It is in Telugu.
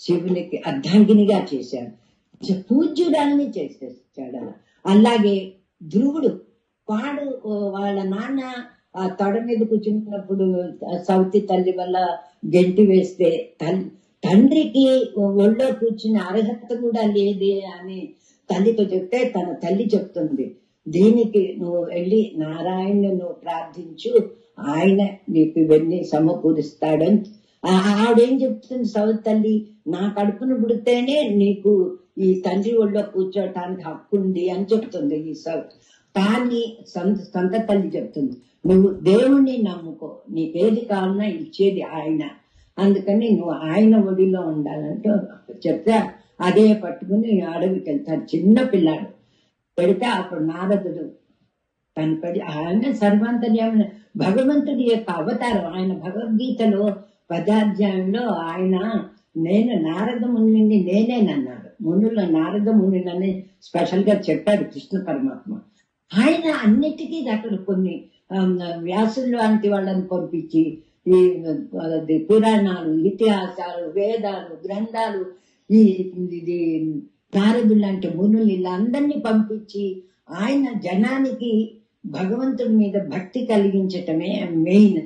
శివునికి అర్ధాంగినిగా చేశాడు, పూజ్యురాల్ని చేసేసాడు. అలాగే ధ్రువుడు వాడు వాళ్ళ నాన్న ఆ తొడ మీద కూర్చున్నప్పుడు సౌతి తల్లి వల్ల గెంటి వేస్తే తండ్రికి ఒళ్ళో కూర్చుని అర్హత కూడా లేదే అని తల్లితో చెప్తే తన తల్లి చెప్తుంది, దీనికి నువ్వు వెళ్ళి నారాయణ్ణి నువ్వు ప్రార్థించు, ఆయన నీకు ఇవన్నీ సమకూరుస్తాడని. ఆవిడేం చెప్తుంది సౌతి తల్లి, నా కడుపును పుడితేనే నీకు ఈ తండ్రి ఒళ్ళో కూర్చోటానికి హక్కు ఉంది అని చెప్తుంది ఈ సౌతి. కానీ సొంత తల్లి చెప్తుంది, నువ్వు దేవుణ్ణి నమ్ముకో, నీకేది కావాలన్నా ఇచ్చేది ఆయన, అందుకని నువ్వు ఆయన ఒడిలో ఉండాలంటూ చెప్తే అదే పట్టుకుని అడవికి వెళ్తాడు. చిన్న పిల్లాడు పెడితే అప్పుడు నారదుడు కనపడి, ఆయన సర్వాంతర్యామి భగవంతుడి యొక్క అవతారం. ఆయన భగవద్గీతలో 10వ అధ్యాయంలో ఆయన నేను నారద మునిని నేనేనన్నాడు. మునుల్లో నారద మునిని స్పెషల్ గా చెప్పాడు కృష్ణ పరమాత్మ. ఆయన అన్నిటికీ అక్కడ కొన్ని వ్యాసులు లాంటి వాళ్ళని పంపించి ఈ పురాణాలు, ఇతిహాసాలు, వేదాలు, గ్రంథాలు, ఇది నారదులు లాంటి మునులు ఇలా అందరినీ పంపించి ఆయన జనానికి భగవంతుడి మీద భక్తి కలిగించటమే మెయిన్